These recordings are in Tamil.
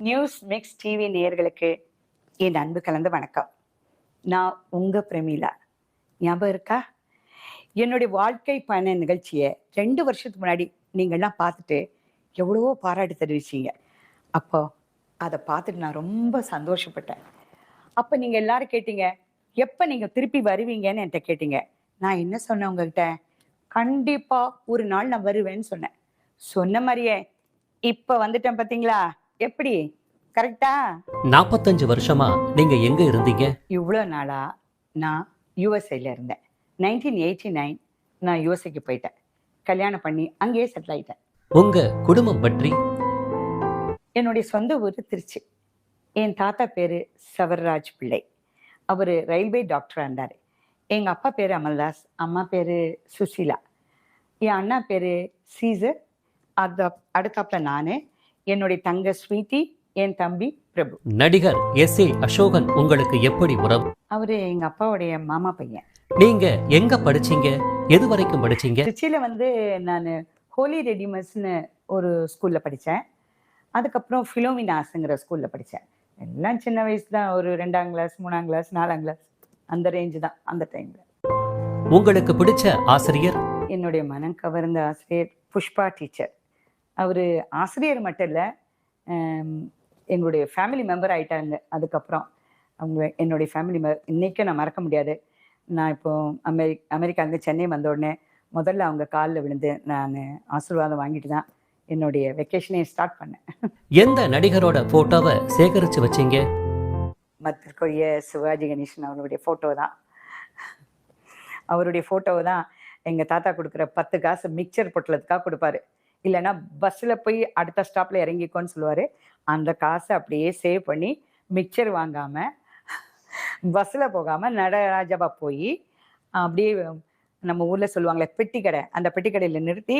நியூஸ் மிக்ஸ் டிவி நேயர்களுக்கு என் அன்பு கலந்த வணக்கம். நான் உங்க பிரமீளா. ஞாபகம் இருக்கா? என்னுடைய வாழ்க்கை பயண நிகழ்ச்சியை 2 வருஷத்துக்கு முன்னாடி நீங்கள்லாம் பார்த்துட்டு எவ்வளவோ பாராட்டு தெரிவிச்சீங்க. அப்போ அதை பார்த்துட்டு நான் ரொம்ப சந்தோஷப்பட்டேன். அப்போ நீங்கள் எல்லாரும் கேட்டீங்க, எப்போ நீங்கள் திருப்பி வருவீங்கன்னு என்கிட்ட கேட்டீங்க. நான் என்ன சொன்னேன் உங்ககிட்ட? கண்டிப்பாக ஒரு நாள் நான் வருவேன்னு சொன்னேன். சொன்ன மாதிரியே இப்போ வந்துட்டேன். பார்த்தீங்களா எப்படி? கரெக்டா? 45 வருஷமா நீங்க எங்க இருந்தீங்க? இவ்வளோ நாளா நான் யூஎஸ்ஏல இருந்தேன். 1989 நான் யூஎஸ்ஏக்கு போயிட்டேன். கல்யாணம் பண்ணி அங்கேயே செட்டில் ஆயிட்டேன். உங்க குடும்பம் பற்றி? என்னுடைய சொந்த ஊர் திருச்சி. என் தாத்தா பேர் சவர்ராஜ் பிள்ளை. அவர் ரயில்வே டாக்டராக இருந்தார். எங்கள் அப்பா பேர் அமல்தாஸ், அம்மா பேர் சுசீலா. என் அண்ணா பேர் சீசர். அடுத்தாப்புல நான், என்னுடைய தங்க ஸ்வீட்டி, என் தம்பி பிரபு. நடிகர் S.A. அசோகன் உங்களுக்கு எப்படி உறவு? அவர் எங்கள் அப்பாவுடைய மாமா பையன். நீங்க எங்க படிச்சீங்க? எது வரைக்கும் படிச்சீங்க? திருச்சியில் நான் ஹோலி ரெடிமஸ்னு ஒரு ஸ்கூலில் படித்தேன். அதுக்கப்புறம் ஃபிலோமினாஸுங்கிற ஸ்கூலில் படித்தேன். எல்லாம் சின்ன வயசு தான். ஒரு 2ஆம் கிளாஸ், 3ஆம் கிளாஸ், 4ஆம் கிளாஸ், அந்த ரேஞ்சு தான் அந்த டைமில். உங்களுக்கு பிடிச்ச ஆசிரியர்? என்னுடைய மனம் கவர்ந்த ஆசிரியர் புஷ்பா டீச்சர். அவர் ஆசிரியர் மட்டும் இல்லை, எங்களுடைய ஃபேமிலி மெம்பர் ஆகிட்டாங்க. அதுக்கப்புறம் அவங்க என்னுடைய ஃபேமிலி இன்றைக்கும் நான் மறக்க முடியாது. நான் இப்போ அமெரிக்காவுக்கு சென்னை வந்த உடனே முதல்ல அவங்க காலில் விழுந்து நான் ஆசீர்வாதம் வாங்கிட்டு தான் என்னுடைய வெக்கேஷனே ஸ்டார்ட் பண்ணேன். எந்த நடிகரோட போட்டோவை சேகரித்து வச்சீங்க? மத்திற்குரிய சிவாஜி கணேசன் அவருடைய ஃபோட்டோ தான். அவருடைய ஃபோட்டோவை தான் எங்கள் தாத்தா கொடுக்குற 10 காசு மிக்சர் பொட்டலத்துக்காக கொடுப்பாரு. இல்லைன்னா பஸ்ஸில் போய் அடுத்த ஸ்டாப்பில் இறங்கிக்கோன்னு சொல்லுவார். அந்த காசை அப்படியே சேவ் பண்ணி மிக்சர் வாங்காமல், பஸ்ஸில் போகாமல் நடராஜபா போய் அப்படியே நம்ம ஊரில் சொல்லுவாங்களே பெட்டி கடை, அந்த பெட்டி கடையில் நிறுத்தி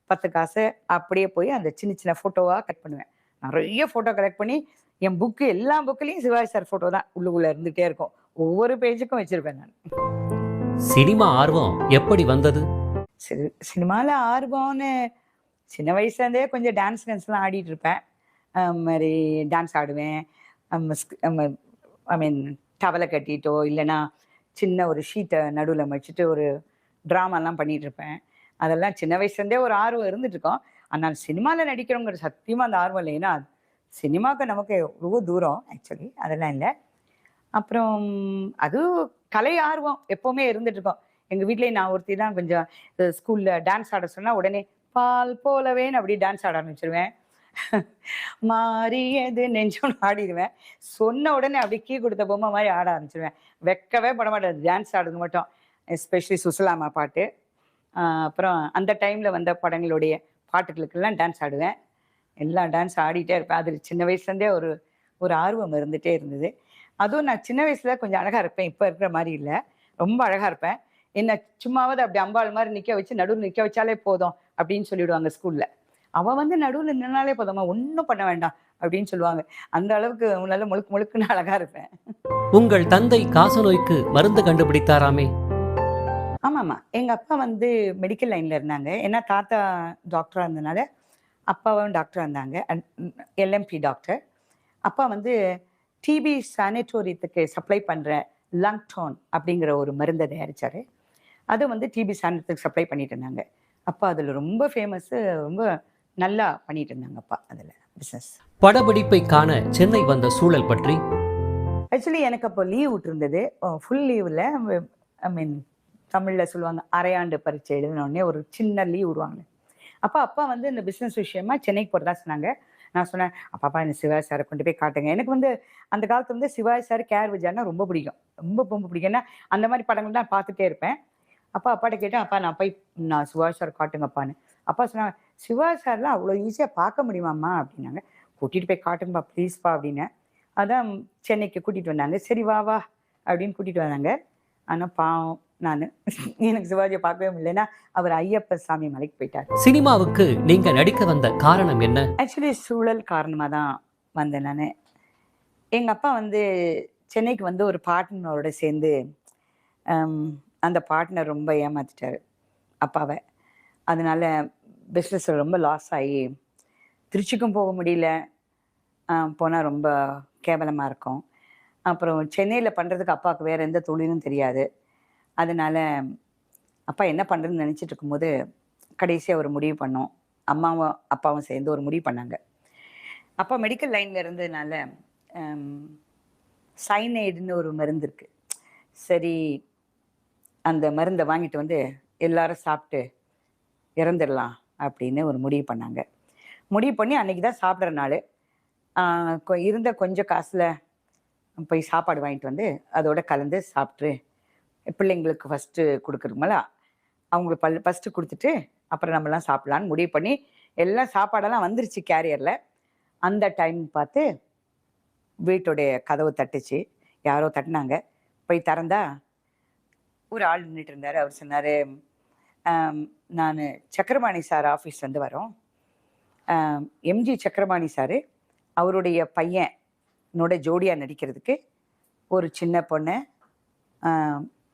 10 காசை அப்படியே போய் அந்த சின்ன சின்ன ஃபோட்டோவாக கலெக்ட் பண்ணுவேன். நிறைய ஃபோட்டோ கலெக்ட் பண்ணி என் புக்கு, எல்லா புக்குலேயும் சிவாஜி சார் ஃபோட்டோ தான் உள்ளுக்குள்ளே இருந்துகிட்டே இருக்கும். ஒவ்வொரு பேஜுக்கும் வச்சுருப்பேன் நான். சினிமா ஆர்வம் எப்படி வந்தது? சினிமாவில் ஆர்வம்னு சின்ன வயசுலேருந்தே கொஞ்சம் டான்ஸ்லாம் ஆடிட்டு இருப்பேன். மாதிரி டான்ஸ் ஆடுவேன். டவலை கட்டிட்டோ இல்லைன்னா சின்ன ஒரு ஷீட்டை நடுவில் வச்சுட்டு ஒரு ட்ராமாலாம் பண்ணிகிட்டு இருப்பேன். அதெல்லாம் சின்ன வயசுலேருந்தே ஒரு ஆர்வம் இருந்துகிட்ருக்கோம். ஆனால் சினிமாவில் நடிக்கிறோங்கிற சத்தியமாக அந்த ஆர்வம் இல்லை. ஏன்னா சினிமாவுக்கு நமக்கு ரொம்ப தூரம் ஆக்சுவலி. அதெல்லாம் இல்லை. அப்புறம் அது கலை ஆர்வம் எப்போவுமே இருந்துகிட்ருக்கோம். எங்கள் வீட்லேயே நான் ஒருத்தி தான் கொஞ்சம் ஸ்கூலில் டான்ஸ் ஆட சொன்னால் உடனே பால் போலவேன்னு அப்படி டான்ஸ் ஆட ஆரம்பிச்சிருவேன். மாறியது நெஞ்சோன்னு ஆடிடுவேன். சொன்ன உடனே அப்படி கீ கொடுத்த பொம்மை மாதிரி ஆட ஆரம்பிச்சிருவேன். வெக்கவே பட மாட்டேன் டான்ஸ் ஆடுறது மட்டும். எஸ்பெஷலி சுசலாமா பாட்டு, அப்புறம் அந்த டைமில் வந்த படங்களுடைய பாட்டுகளுக்கெல்லாம் டான்ஸ் ஆடுவேன். எல்லா டான்ஸ் ஆடிட்டே இருப்பேன். அது சின்ன வயசுலேருந்தே ஒரு ஆர்வம் இருந்துகிட்டே இருந்தது. அதுவும் நான் சின்ன வயசில் கொஞ்சம் அழகாக இருப்பேன். இப்போ இருக்கிற மாதிரி இல்லை, ரொம்ப அழகாக இருப்பேன். என்ன சும்மாவது அப்படி அம்பாள் மாதிரி நிற்க வச்சு நடுவில் நிற்க வச்சாலே போதும் அப்படின்னு சொல்லிவிடுவாங்க ஸ்கூலில். அவன் நடுவில் நின்னாலே போதும்மா, ஒன்றும் பண்ண வேண்டாம் அப்படின்னு சொல்லுவாங்க. அந்த அளவுக்கு நல்ல முழுக்குன்னு அழகாக இருப்பேன். உங்கள் தந்தை காசநோய்க்கு மருந்து கண்டுபிடித்தாராமே? ஆமாம்மா, எங்கள் அப்பா மெடிக்கல் லைனில் இருந்தாங்க. ஏன்னா தாத்தா டாக்டராக இருந்ததுனால அப்பாவும் டாக்டராக இருந்தாங்க, LMP டாக்டர். அப்பா டிபி சானிட்டோரியத்துக்கு சப்ளை பண்ணுற லங்டோன் அப்படிங்கிற ஒரு மருந்தை தயாரித்தார். அது டிபி சானிட்டோரியத்துக்கு சப்ளை பண்ணிட்டு இருந்தாங்க. அப்பா அதில் ரொம்ப ஃபேமஸ்ஸு, ரொம்ப நல்லா பண்ணிட்டு இருந்தாங்க அப்பா அதில் பிஸ்னஸ். படப்பிடிப்பை காண சென்னை வந்த சூழல் பற்றி? ஆக்சுவலி எனக்கு அப்போ லீவ் விட்டுருந்தது. ஃபுல் லீவில், தமிழில் சொல்லுவாங்க அரையாண்டு பரீட்சை எழுதினோடனே ஒரு சின்ன லீவ் விடுவாங்க. அப்பா இந்த பிஸ்னஸ் விஷயமா சென்னைக்கு போகிறதா சொன்னாங்க. நான் சொன்னேன், அப்பா இந்த சிவாஜி சாரை கொண்டு போய் காட்டுங்க. எனக்கு அந்த காலத்துல சிவாஜி சார், கேஆர் விஜயானா ரொம்ப பிடிக்கும், ரொம்ப பிடிக்கும். ஏன்னா அந்த மாதிரி படங்கள் தான் பார்த்துட்டே இருப்பேன். அப்பாட்ட கேட்டேன், அப்பா நான் சிவாஜி சார் காட்டுங்கப்பான்னு. அப்பா சொன்னாங்க, சிவாஜி சார்லாம் அவ்வளோ ஈஸியாக பார்க்க முடியுமாம்மா அப்படின்னாங்க. கூட்டிகிட்டு போய் காட்டுங்கப்பா ப்ளீஸ்ப்பா அப்படின்னு. அதான் சென்னைக்கு கூட்டிகிட்டு வந்தாங்க. சரி வா அப்படின்னு கூட்டிகிட்டு வந்தாங்க. ஆனால் பாவம் எனக்கு சிவாஜியை பார்க்கவே முடியலன்னா அவர் ஐயப்ப சாமி மலைக்கு போயிட்டார். சினிமாவுக்கு நீங்க நடிக்க வந்த காரணம் என்ன? ஆக்சுவலி சூழல் காரணமாக தான் வந்தேன் நான். எங்கள் அப்பா சென்னைக்கு ஒரு பார்ட்னரோட சேர்ந்து அந்த பார்ட்னர் ரொம்ப ஏமாத்திட்டார் அப்பாவை. அதனால பிஸ்னஸ் ரொம்ப லாஸ் ஆகி திருச்சிக்கும் போக முடியல, போனால் ரொம்ப கேவலமாக இருக்கும். அப்புறம் சென்னையில் பண்ணுறதுக்கு அப்பாவுக்கு வேறு எந்த தொழிலும் தெரியாது. அதனால அப்பா என்ன பண்ணுறதுன்னு நினச்சிட்டு இருக்கும்போது கடைசியாக ஒரு முடிவு பண்ணோம். அம்மாவும் அப்பாவும் சேர்ந்து ஒரு முடிவு பண்ணாங்க. அப்பா மெடிக்கல் லைனில் இருந்ததுனால சைனைடுன்னு ஒரு மருந்து இருக்குது. சரி, அந்த மருந்தை வாங்கிட்டு வந்து எல்லாரும் சாப்பிட்டு இறந்துடலாம் அப்படின்னு ஒரு முடிவு பண்ணாங்க. முடிவு பண்ணி அன்றைக்கி தான் சாப்பிட்ற நாள். இருந்த கொஞ்சம் காசில் போய் சாப்பாடு வாங்கிட்டு வந்து அதோட கலந்து சாப்பிட்ரு, பிள்ளைங்களுக்கு ஃபஸ்ட்டு கொடுக்குறதுமல அவங்களுக்கு ஃபஸ்ட்டு கொடுத்துட்டு அப்புறம் நம்மலாம் சாப்பிட்லான்னு முடிவு பண்ணி எல்லாம் சாப்பாடெல்லாம் வந்துருச்சு கேரியரில். அந்த டைம் பார்த்து வீட்டுடைய கதவு தட்டுச்சு. யாரோ தட்டினாங்க. போய் திறந்தா ஒரு ஆள் நின்றுட்டு இருந்தார். அவர் சொன்னார், நான் சக்கரபாணி சார் ஆஃபீஸ்லேருந்து வரோம். எம்ஜி சக்கரபாணி சார் அவருடைய பையனோட ஜோடியாக நடிக்கிறதுக்கு ஒரு சின்ன பொண்ணை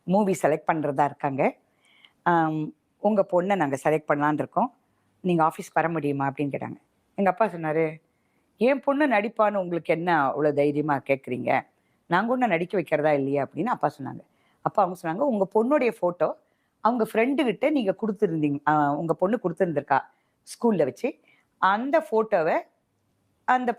மூவி செலக்ட் பண்ணுறதா இருக்காங்க. உங்கள் பொண்ணை நாங்கள் செலக்ட் பண்ணலான் இருக்கோம். நீங்கள் ஆஃபீஸ் வர முடியுமா அப்படின்னு கேட்டாங்க. எங்கள் அப்பா சொன்னார், என் பொண்ணு நடிப்பான்னு உங்களுக்கு என்ன அவ்வளோ தைரியமாக கேட்குறீங்க? நாங்கள் ஒன்றும் நடிக்க வைக்கிறதா இல்லையா அப்படின்னு அப்பா சொன்னாங்க. அப்பா அவங்க சொன்னாங்க, உங்கள் பொண்ணுடைய ஃபோட்டோ அவங்க ஃப்ரெண்டுக்கிட்ட நீங்கள் கொடுத்துருந்தீங்க, உங்கள் பொண்ணு கொடுத்துருந்துருக்கா ஸ்கூலில் வச்சு. அந்த ஃபோட்டோவை அந்த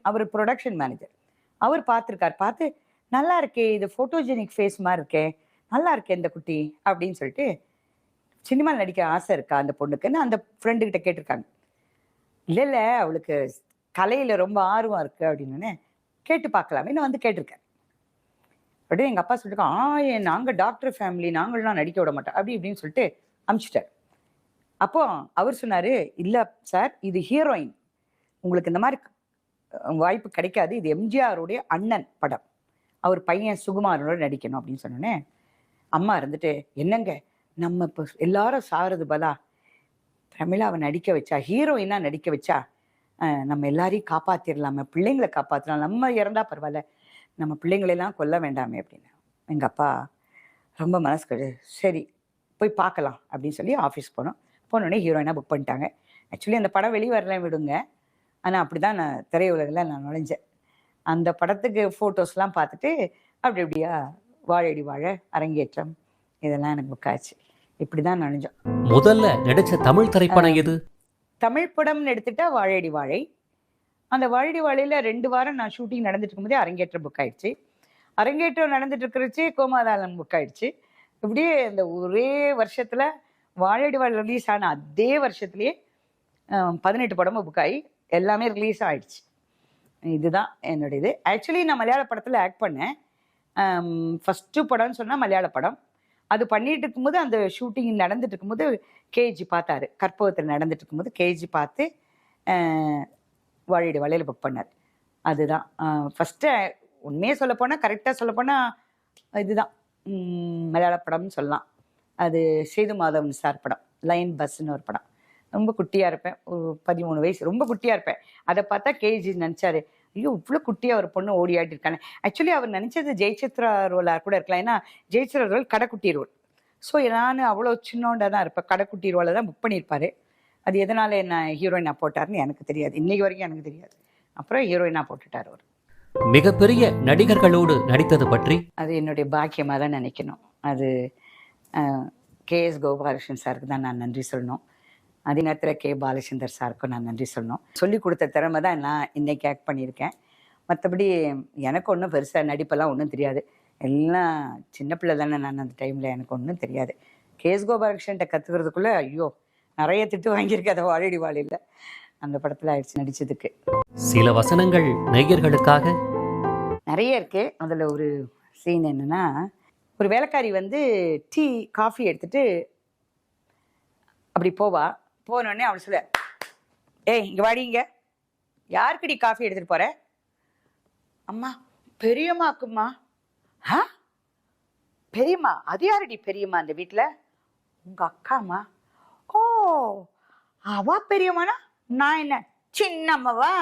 அவர் ப்ரொடக்ஷன் மேனேஜர் அவர் பார்த்துருக்கார். பார்த்து நல்லா இருக்கே, இது ஃபோட்டோஜெனிக் ஃபேஸ் மாதிரி இருக்கே, நல்லா இருக்கே இந்த குட்டி அப்படின்னு சொல்லிட்டு, சினிமாவில் நடிக்க ஆசை இருக்கா அந்த பொண்ணுக்குன்னு அந்த ஃப்ரெண்டுக்கிட்ட கேட்டிருக்காங்க. இல்லை அவளுக்கு கலையில் ரொம்ப ஆர்வம் இருக்குது அப்படின்னு கேட்டு பார்க்கலாமேன்னு வந்து கேட்டிருக்கேன். அப்படியே எங்கள் அப்பா சொல்லியிருக்கான், நாங்கள் டாக்டர் ஃபேமிலி, நாங்கள்லாம் நடிக்க விட மாட்டோம் அப்படி இப்படின்னு சொல்லிட்டு அனுப்பிச்சிட்டார். அப்போ அவர் சொன்னார், இல்லை சார், இது ஹீரோயின், உங்களுக்கு இந்த மாதிரி வாய்ப்பு கிடைக்காது, இது எம்ஜிஆருடைய அண்ணன் படம், அவர் பையன் சுகுமாரோட நடிக்கணும் அப்படின்னு சொன்னோன்னே அம்மா இருந்துட்டு, என்னங்க நம்ம இப்போ எல்லாரும் சாகிறது பலா பிரமிளாவை நடிக்க வச்சா, ஹீரோயினாக நடிக்க வச்சா நம்ம எல்லாரையும் காப்பாற்றிடலாமே, பிள்ளைங்களை காப்பாற்றலாம், நம்ம இறந்தா பரவாயில்ல, நம்ம பிள்ளைங்களெல்லாம் கொல்ல வேண்டாமே அப்படின்னு. எங்கள் அப்பா ரொம்ப மனசு சரி போய் பார்க்கலாம் அப்படின்னு சொல்லி ஆஃபீஸ் போனோடனே ஹீரோயினாக புக் பண்ணிட்டாங்க. ஆக்சுவலி அந்த படம் வெளியே வரலாம் விடுங்க, ஆனால் அப்படி தான் நான் திரையுலகில் நான் நுழைஞ்சேன். அந்த படத்துக்கு ஃபோட்டோஸ்லாம் பார்த்துட்டு அப்படி இப்படியா வாழையடி வாழை, அரங்கேற்றம், இதெல்லாம் எனக்கு புக் ஆச்சு. இப்படி தான் நுழைஞ்சோம். முதல்ல நடிச்ச தமிழ் திரைப்படம் எது? தமிழ் படம்னு எடுத்துட்டா வாழையடி வாழை. அந்த வாழையடி வாழையில் 2 வாரம் நான் ஷூட்டிங் நடந்துட்டு இருக்கும்போதே அரங்கேற்றம் புக் ஆயிடுச்சு. அரங்கேற்றம் நடந்துட்டு இருக்கிறச்சு கோமாதாளம் புக் ஆயிடுச்சு. இப்படியே இந்த ஒரே வருஷத்தில் வாழையடி வாழை ரிலீஸ் ஆன அதே வருஷத்துலேயே 18 படமும் புக் ஆகி எல்லாமே ரிலீஸ் ஆகிடுச்சு. இதுதான் என்னுடைய இது. ஆக்சுவலி நான் மலையாள படத்தில் ஆக்ட் பண்ணேன். ஃபஸ்ட்டு படம்னு சொன்னால் மலையாள படம். அது பண்ணிட்டு இருக்கும்போது அந்த ஷூட்டிங் நடந்துட்டு இருக்கும்போது கேஜி பார்த்தாரு. கற்பகத்தில் நடந்துட்டு இருக்கும்போது கேஜி பார்த்து வாழையடி வாழையில் புக் பண்ணார். அதுதான் ஃபஸ்ட்டு. உண்மையே சொல்லப்போனால், கரெக்டாக சொல்லப்போனால் இதுதான் மலையாள படம்னு சொல்லலாம். அது சேது மாதவன் சார் படம், லைன் பஸ்ன்னு ஒரு படம். ரொம்ப குட்டியாக இருப்பேன், ஒரு 13 வயசு, ரொம்ப குட்டியாக இருப்பேன். அதை பார்த்தா கேஜி நினச்சாரு, ஐயோ இவ்வளோ குட்டியாக ஒரு பொண்ணு ஓடி ஆட்டி இருக்கானே. ஆக்சுவலி அவர் நினச்சது ஜெயசித்ரா ரோலாக கூட இருக்கலாம், ஏன்னா ஜெயசித்ரா ரோல் கடைக்குட்டி ரோல். ஸோ நான் அவ்வளோ சின்னோண்டாக தான் இருப்பேன், கடைக்குட்டி ரோலை தான் புக் பண்ணியிருப்பாரு. அது எதனால் என்ன ஹீரோயினாக போட்டார்னு எனக்கு தெரியாது, இன்னைக்கு வரைக்கும் எனக்கு தெரியாது. அப்புறம் ஹீரோயினாக போட்டுட்டார் அவர். மிகப்பெரிய நடிகர்களோடு நடித்தது பற்றி? அது என்னுடைய பாக்கியமாக தான் நினைக்கணும். அது KS கோபாலகிருஷ்ணன் சாருக்கு தான் நான் நன்றி சொல்லணும். அதே நேரத்தில் K பாலச்சந்தர் சாருக்கும் நான் நன்றி சொல்லணும். சொல்லிக் கொடுத்த திறமை தான் நான் இன்னைக்கு ஆக்ட் பண்ணியிருக்கேன். மற்றபடி எனக்கு ஒன்றும் பெருசாக நடிப்பெல்லாம் ஒன்றும் தெரியாது. எல்லாம் சின்ன பிள்ளை தானே நான், அந்த டைமில் எனக்கு ஒன்றும் தெரியாது. KS கோபாலகிருஷ்ணன்ட்ட கற்றுக்கிறதுக்குள்ளே ஐயோ நிறைய திட்டு வாங்கியிருக்கேன். அதை வாழையடி வாழையில் அந்த படத்தில் ஆயிடுச்சு நடித்ததுக்கு. சில வசனங்கள் நேயர்களுக்காக நிறைய இருக்குது. அதில் ஒரு சீன் என்னென்னா, ஒரு வேலைக்காரி வந்து டீ காஃபி எடுத்துகிட்டு அப்படி போனோடனே அவள் சொல்ல, ஏய் இங்கே வாடிங்க, யாருக்குடி காஃபி எடுத்துகிட்டு போகிற? அம்மா பெரியம்மாக்கும்மா. ஆ பெரியம்மா? அது யாருடி பெரியம்மா அந்த வீட்டில்? உங்கள் அக்காம்மா. ஓ அவா பெரியம்மானா நான் என்ன சின்னம்மாவா?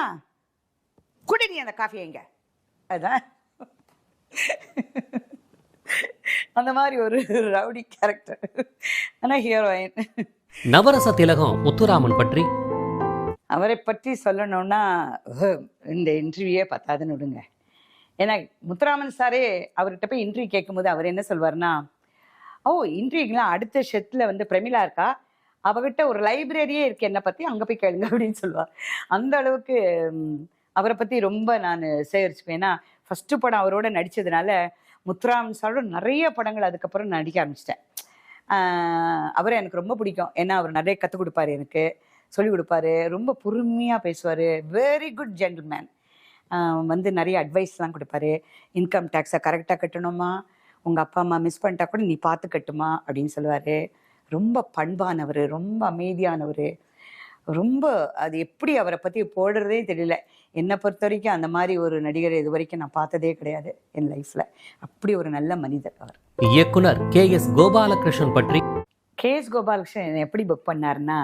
குடிடி அந்த காஃபி எங்க? அதுதான் அந்த மாதிரி ஒரு ரவுடி கேரக்டர். ஆனால் ஹீரோயின். நவரச திலகம் முத்துராமன் பற்றி? அவரை பற்றி சொல்லணும்னா இந்த இன்டர்வியூவே பத்தாதுன்னு விடுங்க. ஏன்னா முத்துராமன் சாரே அவர்கிட்ட போய் இன்டர்வியூ கேட்கும்போது அவர் என்ன சொல்வார்னா, ஓ இன்டர்வியூக்கெலாம் அடுத்த ஷெட்டில் வந்து பிரமிளா இருக்கா, அவகிட்ட ஒரு லைப்ரரியே இருக்கு என்னை பற்றி, அங்கே போய் கேளுங்க அப்படின்னு சொல்லுவார். அந்த அளவுக்கு அவரை பற்றி ரொம்ப நான் சேகரிச்சுப்பேன். ஏன்னா ஃபஸ்ட்டு படம் அவரோட நடித்ததுனால முத்துராமன் சாரோட நிறைய படங்கள் அதுக்கப்புறம் நடிக்க ஆரம்பிச்சிட்டேன். அவரை எனக்கு ரொம்ப பிடிக்கும். ஏன்னா அவர் நிறைய கற்றுக் கொடுப்பாரு, எனக்கு சொல்லிக் கொடுப்பாரு, ரொம்ப பொறுமையாக பேசுவார், வெரி குட் ஜென்டில்மேன். வந்து நிறைய அட்வைஸ்லாம் கொடுப்பாரு. இன்கம் டேக்ஸை கரெக்டாக கட்டணுமா, உங்கள் அப்பா அம்மா மிஸ் பண்ணிட்டா கூட நீ பார்த்து கட்டுமா அப்படின்னு சொல்லுவார். ரொம்ப பண்பானவர், ரொம்ப அமைதியானவர், ரொம்ப அது எப்படி அவரை பற்றி போடுறதே தெரியல. என்னை பொறுத்த வரைக்கும் அந்த மாதிரி ஒரு நடிகரை இது வரைக்கும் நான் பார்த்ததே கிடையாது என் லைஃப்பில். அப்படி ஒரு நல்ல மனிதர் அவர். இயக்குனர் KS கோபாலகிருஷ்ணன் பற்றி. KS கோபாலகிருஷ்ணன் என்னை எப்படி புக் பண்ணாருன்னா,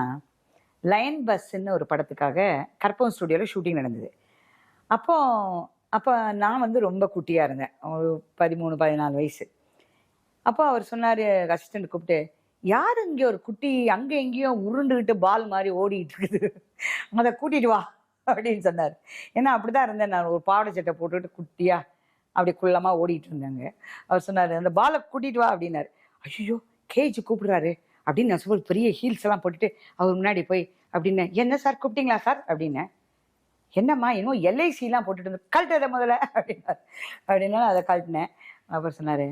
லயன் பஸ்ன்னு ஒரு படத்துக்காக கற்பகம் ஸ்டுடியோவில் ஷூட்டிங் நடந்தது. அப்போ நான் வந்து ரொம்ப குட்டியாக இருந்தேன், ஒரு 13-14 வயசு. அப்போ அவர் சொன்னார், அசிஸ்டண்ட் கூப்பிட்டு, யார் இங்கே ஒரு குட்டி அங்கே எங்கேயும் உருண்டுக்கிட்டு பால் மாதிரி ஓடிட்டு இருக்குது, அதை கூட்டிகிட்டு வா அப்படின்னு சொன்னார். ஏன்னா அப்படி தான் இருந்தேன் நான், ஒரு பாவாடை சட்டை போட்டுக்கிட்டு குட்டியாக அப்படி குள்ளமாக ஓடிட்டு இருந்தாங்க. அவர் சொன்னார், அந்த பாலை கூட்டிகிட்டு வா அப்படின்னாரு. ஐயோ கேஜி கூப்பிடுறாரு அப்படின்னு நான் சொல்ல, பெரிய ஹீல்ஸ் எல்லாம் போட்டுட்டு அவர் முன்னாடி போய் அப்படின்னு, என்ன சார் கூப்பிட்டீங்களா சார் அப்படின்னேன். என்னம்மா இன்னும் LICலாம் போட்டுட்டு இருந்து, கழட்டதை முதல்ல அப்படின்னாரு. அப்படின்னா அதை கழட்டினேன். அப்புறம் சொன்னார்,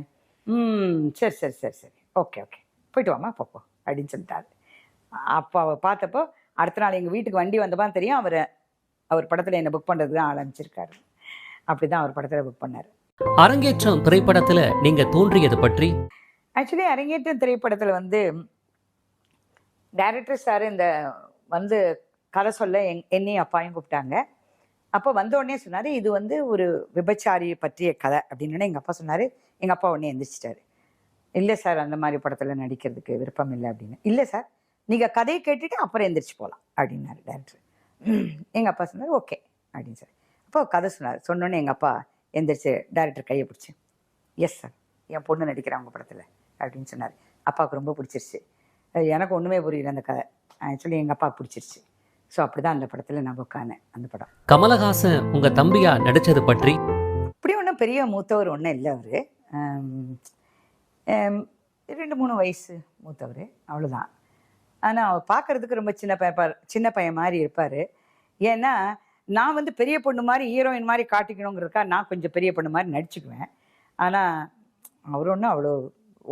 சரி சரி சரி சரி ஓகே ஓகே போயிட்டு வாமா போப்போ அப்படின்னு சொல்லிட்டாரு. அப்போ அவர் பார்த்தப்போ அடுத்த நாள் எங்கள் வீட்டுக்கு வண்டி வந்தப்போ தெரியும் அவர் படத்தில் என்னை புக் பண்ணுறது தான் ஆரம்பிச்சிருக்காரு. அப்படி தான் அவர் படத்தில் புக் பண்ணார். அரங்கேற்றம் திரைப்படத்தில் நீங்கள் தோன்றியது பற்றி. ஆக்சுவலி அரங்கேற்றம் திரைப்படத்தில் வந்து டைரக்டர் சார் இந்த வந்து கதை சொல்ல என்னையும் அப்பாயும் கூப்பிட்டாங்க. அப்போ வந்தோடனே சொன்னார், இது வந்து ஒரு விபச்சாரி பற்றிய கதை அப்படின்னு. எங்கள் அப்பா சொன்னார். எங்கள் அப்பா உடனே எந்திரிச்சிட்டாரு. இல்லை சார் அந்த மாதிரி படத்தில் நடிக்கிறதுக்கு விருப்பம் இல்லை அப்படின்னு. இல்லை சார் நீங்கள் கதையை கேட்டுட்டு அப்புறம் எந்திரிச்சு போகலாம் அப்படின்னாரு டைரக்டர். எங்கள் அப்பா சொன்னார் ஓகே அப்படின்னு சார். அப்போ கதை சொன்னார். சொன்னோன்னே எங்கள் அப்பா எந்திரிச்சு டைரக்டர் கையை பிடிச்சி, எஸ் சார் என் பொண்ணு நடிக்கிறேன் அவங்க படத்தில் அப்படின்னு சொன்னார். அப்பாவுக்கு ரொம்ப பிடிச்சிருச்சு. எனக்கு ஒன்றுமே புரியல அந்த கதை. ஆக்சுவலி எங்கள் அப்பா பிடிச்சிருச்சு. ஸோ அப்படி தான் அந்த படத்தில் நான் உட்காந்தேன். அந்த படம் கமலஹாசன் உங்கள் தம்பியா நடித்தது பற்றி. இப்படி ஒன்றும் பெரிய மூத்தவர் ஒன்றும் இல்லை. அவர் 2-3 வயசு மூத்தவர், அவ்வளோதான். ஆனால் அவர் பார்க்குறதுக்கு ரொம்ப சின்ன பையன் மாதிரி இருப்பார். ஏன்னா நான் வந்து பெரிய பொண்ணு மாதிரி ஹீரோயின் மாதிரி காட்டிக்கணுங்கிறதுக்கா நான் கொஞ்சம் பெரிய பொண்ணு மாதிரி நடிச்சுக்குவேன். ஆனால் அவர் ஒன்றும் அவ்வளோ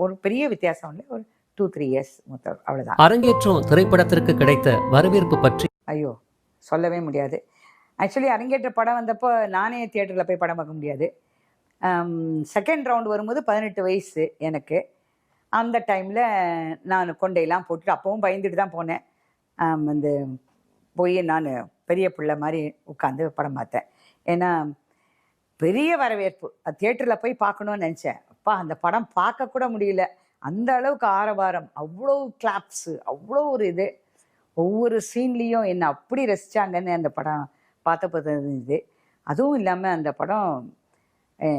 ஒரு பெரிய வித்தியாசம் இல்லை, ஒரு 2-3 இயர்ஸ் மூத்தவர், அவ்வளோதான். அரங்கேற்றம் திரைப்படத்திற்கு கிடைத்த வரவேற்பு பற்றி. ஐயோ சொல்லவே முடியாது. ஆக்சுவலி அரங்கேற்ற படம் வந்தப்போ நானே தியேட்டரில் போய் படம் பார்க்க முடியாது. செகண்ட் ரவுண்ட் வரும்போது 18 வயசு எனக்கு. அந்த டைமில் நான் கொண்டையெல்லாம் போட்டுட்டு அப்போவும் பயந்துட்டு தான் போனேன். வந்து போய் நான் பெரிய பிள்ளை மாதிரி உட்காந்து படம் பார்த்தேன். ஏன்னா பெரிய வரவேற்பு. தியேட்டரில் போய் பார்க்கணுன்னு நினச்சேன். அப்பா அந்த படம் பார்க்கக்கூட முடியல, அந்த அளவுக்கு ஆரவாரம், அவ்வளோ கிளாப்ஸு, அவ்வளோ ஒரு இது, ஒவ்வொரு சீன்லேயும் என்னை அப்படி ரசித்தாங்கன்னு அந்த படம் பார்த்தப்போ தெரிஞ்சுது. அதுவும் இல்லாமல் அந்த படம்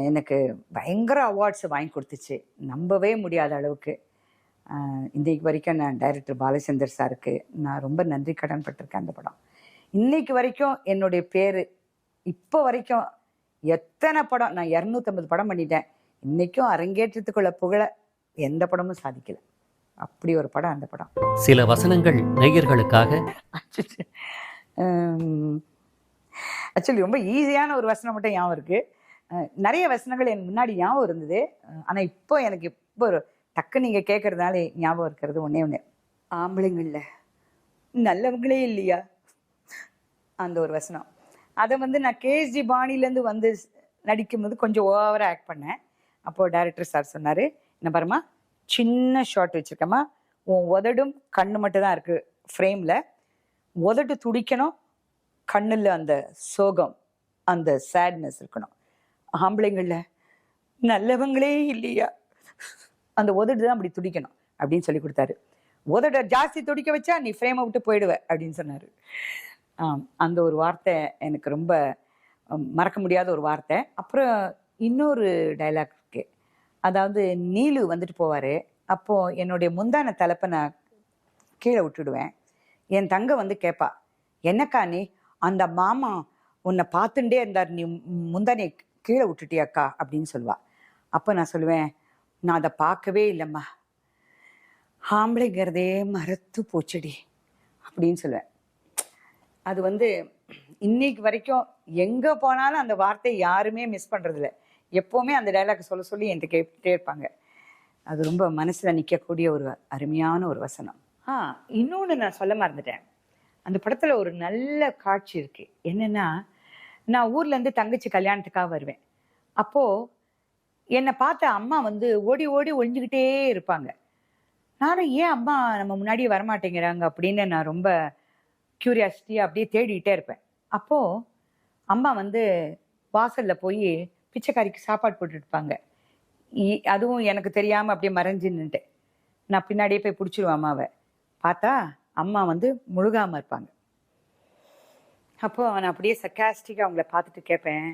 எனக்கு பயங்கர அவார்ட்ஸ் வாங்கி கொடுத்துச்சு, நம்பவே முடியாத அளவுக்கு. இன்றைக்கு வரைக்கும் நான் டைரக்டர் பாலச்சந்தர் சாருக்கு நான் ரொம்ப நன்றி கடன் பட்டிருக்கேன். அந்த படம் இன்னைக்கு வரைக்கும் என்னுடைய பேர், இப்போ வரைக்கும் எத்தனை படம், நான் 250 படம் பண்ணிட்டேன், இன்றைக்கும் அரங்கேற்றத்துக்குள்ள புகழ எந்த படமும் சாதிக்கலை. அப்படி ஒரு படம் அந்த படம். சில வசனங்கள் நேயர்களுக்காக. ஆக்சுவலி ரொம்ப ஈஸியான ஒரு வசனம் மட்டும் ஞாபகம் இருக்குது. நிறைய வசனங்கள் எனக்கு முன்னாடி ஞாபகம் இருந்தது. ஆனால் இப்போ எனக்கு இப்போ டக்கு நீங்கள் கேட்குறதுனால ஞாபகம் இருக்கிறது ஒன்றே ஒன்று, ஆம்பளைங்களில் நல்லவங்களே இல்லையா, அந்த ஒரு வசனம். அதை வந்து நான் KSG பாணிலேருந்து வந்து நடிக்கும்போது கொஞ்சம் ஓவராக ஆக்ட் பண்ணேன். அப்போது டைரக்டர் சார் சொன்னார், என்ன பாருமா சின்ன ஷார்ட் வச்சுருக்கம்மா, உன் உதடும் கண்ணு மட்டும் தான் இருக்குது ஃப்ரேமில், உதட்டு துடிக்கணும், கண்ணில் அந்த சோகம் அந்த சேட்னஸ் இருக்கணும், ஆம்பளைங்களில் நல்லவங்களே இல்லையா, அந்த உதடு தான் அப்படி துடிக்கணும் அப்படின்னு சொல்லி கொடுத்தாரு. உதட ஜாஸ்தி துடிக்க வச்சா நீ ஃப்ரேமை விட்டு போயிடுவ அப்படின்னு சொன்னார். அந்த ஒரு வார்த்தை எனக்கு ரொம்ப மறக்க முடியாத ஒரு வார்த்தை. அப்புறம் இன்னொரு டைலாக் இருக்கு. அதாவது நீலு வந்துட்டு போவார். அப்போது என்னுடைய முந்தான தலைப்பை நான் கீழே விட்டுடுவேன். என் தங்க வந்து கேட்பா, என்னக்கா நீ அந்த மாமா உன்னை பார்த்துட்டே இருந்தார், நீ முந்தானே கீழே விட்டுட்டியாக்கா அப்படின்னு சொல்லுவா. அப்போ நான் சொல்லுவேன், நான் அதை பார்க்கவே இல்லைம்மா, ஆம்பளைங்கிறதே மறத்து போச்சடி அப்படின்னு சொல்லுவேன். அது இன்னைக்கு வரைக்கும் எங்கே போனாலும் அந்த வார்த்தை யாருமே மிஸ் பண்ணுறதில்ல. எப்போவுமே அந்த டைலாக் சொல்ல சொல்லி என்கிட்ட கேட்டுகிட்டே இருப்பாங்க. அது ரொம்ப மனசில் நிற்கக்கூடிய ஒரு அருமையான ஒரு வசனம். இன்னொன்று நான் சொல்ல மறந்துட்டேன். அந்த படத்தில் ஒரு நல்ல காட்சி இருக்குது. என்னென்னா, நான் ஊர்லேருந்து தங்கச்சி கல்யாணத்துக்காக வருவேன். அப்போது என்னை பார்த்த அம்மா ஓடி ஓடி ஒழிஞ்சுக்கிட்டே இருப்பாங்க. நானும் ஏன் அம்மா நம்ம முன்னாடியே வரமாட்டேங்கிறாங்க அப்படின்னு நான் ரொம்ப க்யூரியாசிட்டியாக அப்படியே தேடிக்கிட்டே இருப்பேன். அப்போது அம்மா வாசலில் போய் பிச்சைக்காரிக்கு சாப்பாடு போட்டுருப்பாங்க. அதுவும் எனக்கு தெரியாமல் அப்படியே மறைஞ்சு நின்றுட்டேன். நான் பின்னாடியே போய் பிடிச்சிருவேன் அம்மாவை. பார்த்தா அம்மா முழுகாமல் இருப்பாங்க. அப்போது நான் அப்படியே சர்க்காஸ்டிக்காக அவங்கள பார்த்துட்டு கேட்பேன்,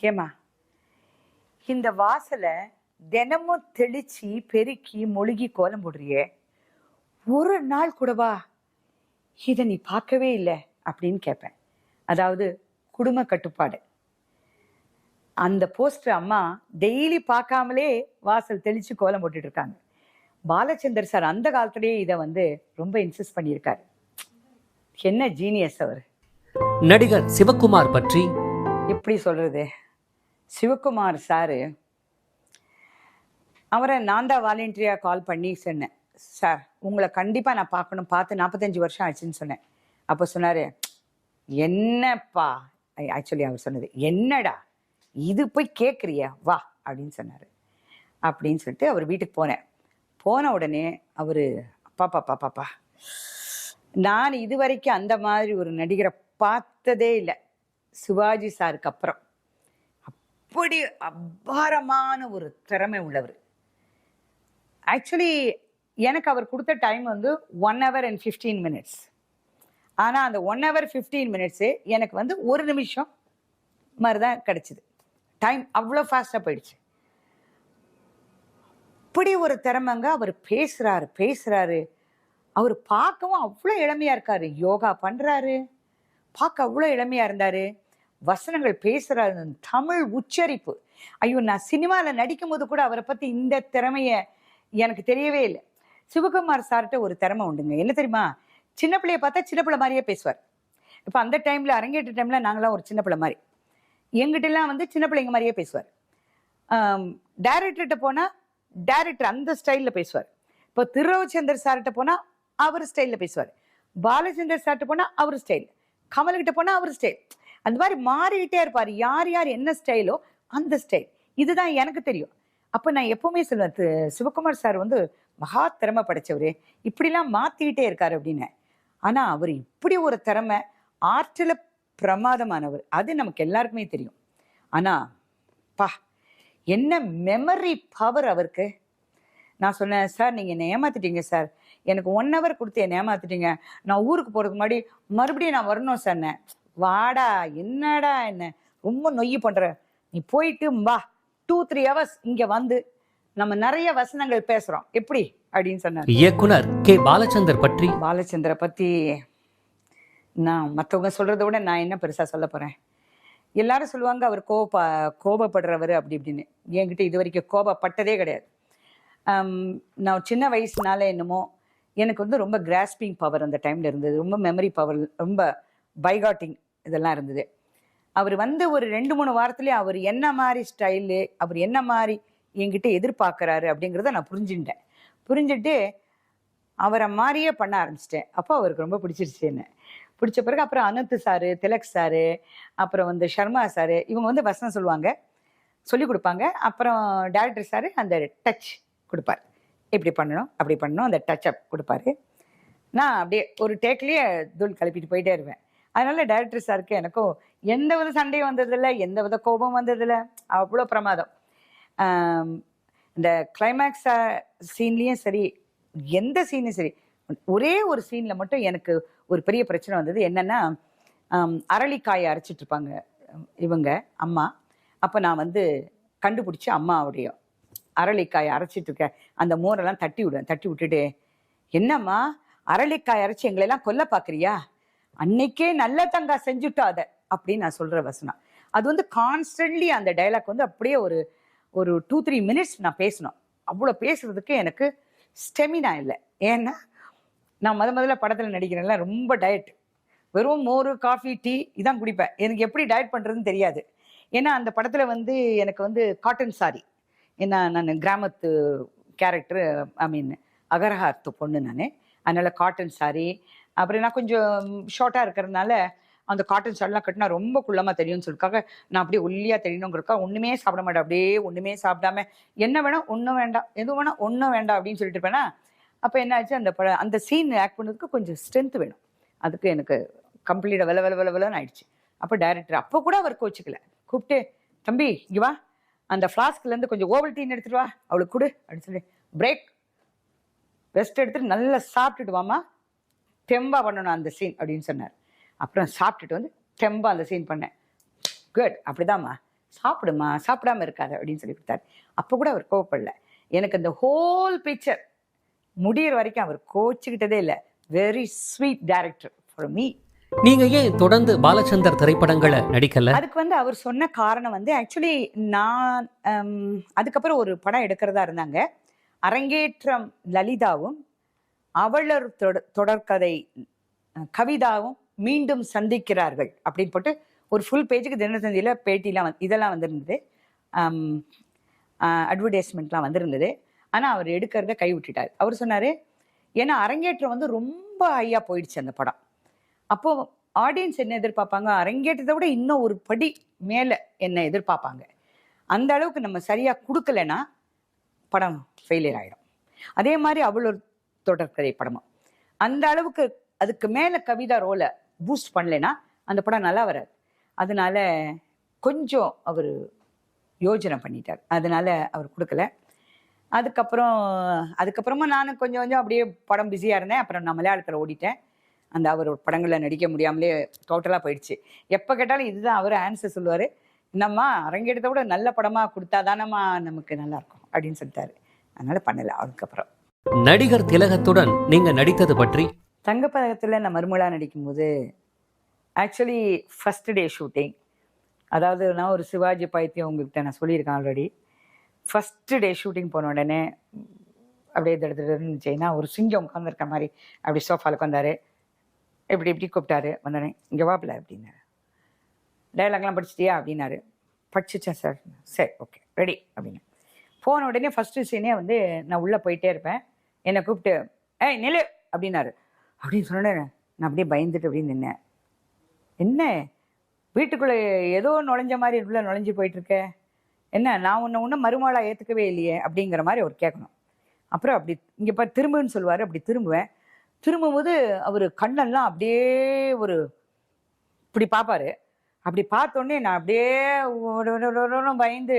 ஏம்மா இந்த வாசலை தினமும் தெளித்து பெருக்கி மொழுகி கோலம் போடுறியே, ஒரு நாள் கூடவா இதை நீ பார்க்கவே இல்லை அப்படின்னு கேட்பேன். அதாவது குடும்ப கட்டுப்பாடு. அந்த போஸ்டர் அம்மா டெய்லி பார்க்காமலே வாசல் தெளித்து கோலம் போட்டுட்டு இருக்காங்க. பாலச்சந்தர் சார் அந்த காலத்திலேயே இதை ரொம்ப இன்சிஸ்ட் பண்ணியிருக்காரு. என்ன ஜீனியஸ் அவர். நடிகர் சிவகுமார் பற்றி எப்படி சொல்றது? சிவகுமார் சாரு, அவரை நான் தான் வாலண்டியராக கால் பண்ணி சொன்னேன், சார் உங்களை கண்டிப்பாக நான் பார்க்கணும், பார்த்து 45 வருஷம் ஆச்சுன்னு சொன்னேன். அப்போ சொன்னார், என்னப்பா, ஆக்சுவலி அவர் சொன்னது, என்னடா இது போய் கேட்குறியா வா அப்படின்னு சொன்னார். அப்படின்னு சொல்லிட்டு அவர் வீட்டுக்கு போனேன். போன உடனே அவர், பாப்பா நான் இது வரைக்கும் அந்த மாதிரி ஒரு நடிகரை பார்த்ததே இல்லை, சிவாஜி சாருக்கு அப்புறம். அப்படி அபாரமான ஒரு திறமை உள்ளவர். ஆக்சுவலி எனக்கு அவர் கொடுத்த டைம் 1 hour and 15 minutes. ஆனால் அந்த 1 hour 15 minutes எனக்கு 1 நிமிஷம் மாதிரி தான் கிடச்சிது. டைம் அவ்வளோ ஃபாஸ்ட்டாக போயிடுச்சு. அப்படி ஒரு திறமைங்க. அவர் பேசுகிறாரு. அவர் பார்க்கவும் அவ்வளோ இளமையாக இருக்காரு. யோகா பண்ணுறாரு, பார்க்க அவ்வளோ இளமையாக இருந்தார். வசனங்கள் பேசுகிறாரு, தமிழ் உச்சரிப்பு. ஐயோ, நான் சினிமாவில் நடிக்கும் போது கூட அவரை பற்றி இந்த திறமையை எனக்கு தெரியவே இல்லை. சிவகுமார் சார்கிட்ட ஒரு திறமை உண்டுங்க. என்ன தெரியுமா? சின்ன பிள்ளைய பார்த்தா சின்ன பிள்ளை மாதிரியே பேசுவார். இப்போ அந்த டைமில் அரங்கேற்ற டைமில் நாங்களாம் ஒரு சின்ன பிள்ளை மாதிரி, எங்கிட்டலாம் சின்ன பிள்ளைங்க மாதிரியே பேசுவார். டைரக்டர்கிட்ட போனால் டைரக்டர் அந்த ஸ்டைலில் பேசுவார். இப்போ திருரவிச்சந்தர் சார்கிட்ட போனால் அவர் ஸ்டைலில் பேசுவார். பாலச்சந்தர் சார்கிட்ட போனால் அவர் ஸ்டைல், கமல்கிட்ட போனால் அவர் ஸ்டைல். அந்த மாதிரி மாறிக்கிட்டே இருப்பார். யார் யார் என்ன ஸ்டைலோ அந்த ஸ்டைல். இதுதான் எனக்கு தெரியும். அப்போ நான் எப்பவுமே சொல்லுவேன், சிவகுமார் சார் மகா திறமை படைச்சவர், இப்படிலாம் மாற்றிக்கிட்டே இருக்காரு அப்படின்னு. ஆனால் அவர் இப்படி ஒரு திறமை, ஆற்றல பிரமாதமானவர், அது நமக்கு எல்லாருக்குமே தெரியும். ஆனால் என்ன மெமரி பவர் அவருக்கு. நான் சொன்னேன், சார் நீங்கள் என்னை ஏமாத்திட்டீங்க சார், எனக்கு 1 hour கொடுத்து என்னை ஏமாத்திட்டீங்க, நான் ஊருக்கு போகிறதுக்கு முன்னாடி மறுபடியும் நான் வரணும் சார். வாடா, என்னடா என்ன ரொம்ப நொய்யி பண்ணுற, நீ போயிட்டு வா, 2-3 hours இங்கே நம்ம நிறைய வசனங்கள் பேசுகிறோம் எப்படி அப்படின்னு சொன்னார். இயக்குனர் கே. பாலச்சந்தர் பற்றி. பாலச்சந்தரை பற்றி நான் மற்றவங்க சொல்கிறத விட நான் என்ன பெருசாக சொல்ல போகிறேன். எல்லாரும் சொல்லுவாங்க அவர் கோபப்படுறவர் அப்படி இப்படின்னு. என்கிட்ட இது வரைக்கும் கோபப்பட்டதே கிடையாது. நான் சின்ன வயசுனால என்னமோ எனக்கு ரொம்ப கிராஸ்பிங் பவர் அந்த டைமில் இருந்தது, ரொம்ப மெமரி பவர், ரொம்ப பைகாட்டிங் இதெல்லாம் இருந்தது. அவர் ஒரு 2-3 வாரத்துலேயே அவர் என்ன மாதிரி ஸ்டைலு, அவர் என்ன மாதிரி என்கிட்ட எதிர்பார்க்குறாரு அப்படிங்கிறத நான் புரிஞ்சுட்டு அவரை மாதிரியே பண்ண ஆரம்பிச்சிட்டேன். அப்போ அவருக்கு ரொம்ப பிடிச்சிருச்சு என்ன. பிடிச்ச பிறகு அப்புறம் அனந்த் சாரு, திலக் சாரு, அப்புறம் ஷர்மா சாரு, இவங்க வசனம் சொல்லுவாங்க, சொல்லி கொடுப்பாங்க. அப்புறம் டைரக்டர் சாரு அந்த டச் கொடுப்பார், இப்படி பண்ணணும் அப்படி பண்ணணும், அந்த டச் அப் கொடுப்பாரு. நான் அப்படியே ஒரு டேக்லேயே தூள் கிளப்பிட்டு போயிட்டே இருப்பேன். அதனால டைரக்டர் சாருக்கு எனக்கும் எந்த வித சண்டையும் வந்ததில்லை, எந்த வித கோபம் வந்ததில்லை, அவ்வளோ பிரமாதம். இந்த கிளைமேக்ஸ் சீன்லேயும் சரி, எந்த சீனும் சரி, ஒரே ஒரு சீனில் மட்டும் எனக்கு ஒரு பெரிய பிரச்சனை வந்தது. என்னென்னா, அரளிக்காயை அரைச்சிட்டு இருப்பாங்க இவங்க அம்மா. அப்போ நான் கண்டுபிடிச்சி அம்மாவுடைய அரளிக்காயை அரைச்சிட்டு இருக்கேன், அந்த மோரெல்லாம் தட்டி விட்டுட்டு, என்னம்மா அரளிக்காய் அரைச்சி எங்களெல்லாம் கொல்ல பார்க்குறியா அன்னைக்கே நல்ல தங்கா செஞ்சுட்டா அதை அப்படின்னு நான் சொல்ற வசனம். அது வந்து கான்ஸ்டன்ட்லி அந்த டைலாக் வந்து அப்படியே ஒரு ஒரு 2-3 மினிட்ஸ் நான் பேசணும். அவ்வளோ பேசுறதுக்கு எனக்கு ஸ்டெமினா இல்லை. ஏன்னா நான் முதல்ல படத்தில் நடிக்கிறேன்ல, ரொம்ப டயட், வெறும் மோர் காஃபி டீ இதான் குடிப்பேன். எனக்கு எப்படி டயட் பண்ணுறதுன்னு தெரியாது. ஏன்னா அந்த படத்தில் வந்து எனக்கு வந்து காட்டன் சாரி, ஏன்னா நான் கிராமத்து கேரக்டர், ஐ மீன் அகரஹாரத்து பொண்ணு நான், அதனால காட்டன் சாரி. அப்புறம் நான் கொஞ்சம் ஷார்ட்டாக இருக்கிறதுனால அந்த காட்டன் சாரிலாம் கட்டினா ரொம்ப குள்ளமாக தெரியும்னு சொல்லிருக்காங்க. நான் அப்படியே ஒல்லியாக தெரியணுங்கிறக்கா ஒன்றுமே சாப்பிட மாட்டேன். அப்படியே ஒன்றுமே சாப்பிடாம என்ன வேணால் ஒன்றும் வேண்டாம், எது வேணால் ஒன்றும் வேண்டாம் அப்படின்னு சொல்லிட்டு இருப்பேனா. அப்போ என்ன ஆச்சு, அந்த சீன் ஆக்ட் பண்ணதுக்கு கொஞ்சம் ஸ்ட்ரென்த் வேணும். அதுக்கு எனக்கு கம்ப்ளீட்டாக வெலன்னு ஆயிடுச்சு. அப்போ டைரக்டர் அப்போ கூட அவர் கோச்சிக்கல, கூப்பிட்டு தம்பி இங்கே வா, அந்த ஃப்ளாஸ்க்லேருந்து கொஞ்சம் ஓவல் டீன்னு எடுத்துட்டு வா, அவளுக்கு கொடு அப்படின்னு சொல்லி பிரேக் ரெஸ்ட் எடுத்துட்டு நல்லா சாப்பிட்டுட்டு வாமா, தெம்பா பண்ணணும் அந்த சீன் அப்படின்னு சொன்னார். அப்புறம் சாப்பிட்டுட்டு வந்து தெம்பா அந்த சீன் பண்ணேன். குட், அப்படிதாம்மா, சாப்பிடுமா, சாப்பிடாம இருக்காது அப்படின்னு சொல்லி கொடுத்தாரு. அப்போ கூட அவர் கோவப்படல. எனக்கு அந்த ஹோல் பிக்சர் முடிகிற வரைக்கும் அவர் கோச்சிக்கிட்டதே இல்லை. Very sweet director for me. நீங்க ஏன் தொடர்ந்து பாலச்சந்தர் திரைப்படங்களை நடிக்கல? அதுக்கு வந்து அவர் சொன்ன காரணம் வந்து ஆக்சுவலி நான் அதுக்கப்புறம் ஒரு படம் எடுக்கிறதா இருந்தாங்க. அரங்கேற்றம் லலிதாவும் அவளர் தொடர்கதை கவிதாவும் மீண்டும் சந்திக்கிறார்கள் அப்படின்னு போட்டு ஒரு ஃபுல் பேஜுக்கு தினத்தந்தியில் பேட்டிலாம் இதெல்லாம் வந்திருந்தது, அட்வர்டைஸ்மெண்ட்லாம் வந்திருந்தது. ஆனால் அவர் எடுக்கிறத கை விட்டுட்டார். அவர் சொன்னார், ஏன்னா அரங்கேற்றம் வந்து ரொம்ப ஹையாக போயிடுச்சு அந்த படம். அப்போது ஆடியன்ஸ் என்ன எதிர்பார்ப்பாங்க, அரங்கேற்றத்தை விட இன்னும் ஒரு படி மேலே என்ன எதிர்பார்ப்பாங்க. அந்த அளவுக்கு நம்ம சரியாக கொடுக்கலன்னா படம் ஃபெயிலியர் ஆகிடும். அதே மாதிரி அவ்வளோ தொடர்கதை படமும் அந்த அளவுக்கு அதுக்கு மேலே கவிதா ரோலை பூஸ்ட் பண்ணலைன்னா அந்த படம் நல்லா வராது. அதனால கொஞ்சம் அவர் யோஜனை பண்ணிட்டார், அதனால அவர் கொடுக்கல. அதுக்கப்புறமா நானும் கொஞ்சம் அப்படியே படம் பிஸியாக இருந்தேன். அப்புறம் நான் மலையாளத்தில் ஓடிட்டேன். அந்த அவர் படங்களில் நடிக்க முடியாமலே டோட்டலாக போயிடுச்சு. எப்போ கேட்டாலும் இதுதான் அவர் ஆன்சர் சொல்லுவார், என்னம்மா அரங்கேற்றத்தை விட நல்ல படமாக கொடுத்தா தானம்மா நமக்கு நல்லாயிருக்கும் அப்படின்னு சொல்லிட்டாரு. அதனால் பண்ணலை. அதுக்கப்புறம் நடிகர் திலகத்துடன் நீங்கள் நடித்தது பற்றி? தங்கப்பதகத்தில் நான் மருமலாக நடிக்கும்போது ஆக்சுவலி ஃபஸ்ட் டே ஷூட்டிங், அதாவது நான் ஒரு சிவாஜி பைத்தியம் உங்கள்கிட்ட நான் சொல்லியிருக்கேன் ஆல்ரெடி. ஃபஸ்ட்டு டே ஷூட்டிங் போன உடனே அப்படியே இருந்துச்சுன்னா ஒரு சிங்கம் உட்காந்துருக்க மாதிரி அப்படி சோஃபாவில் உட்காந்தாரு. எப்படி கூப்பிட்டாரு, வந்தோடனே இங்கே வாப்பில் அப்படின்னாரு. டைலாக்லாம் படிச்சிட்டியா அப்படின்னாரு. படிச்சிச்சேன் சார். சரி ஓகே ரெடி அப்படின்னு. போன உடனே ஃபஸ்ட்டு சீனே வந்து நான் உள்ளே போயிட்டே இருப்பேன். என்னை கூப்பிட்டு ஏய் நில்லு அப்படின்னாரு. அப்படின்னு சொன்னேன். நான் அப்படியே பயந்துட்டு அப்படின்னு நின்னேன். என்ன வீட்டுக்குள்ளே ஏதோ நுழைஞ்ச மாதிரி உள்ளே நுழைஞ்சு போயிட்டுருக்கேன், என்ன நான் ஒன்றும் மருமகளாக ஏற்றுக்கவே இல்லையே அப்படிங்கிற மாதிரி அவர் கேட்கணும். அப்புறம் அப்படி இங்கே திரும்புன்னு சொல்லுவார். அப்படி திரும்புவேன். திரும்பும்போது அவர் கண்ணெல்லாம் அப்படியே ஒரு இப்படி பார்ப்பாரு. அப்படி பார்த்தோன்னே நான் அப்படியே பயந்து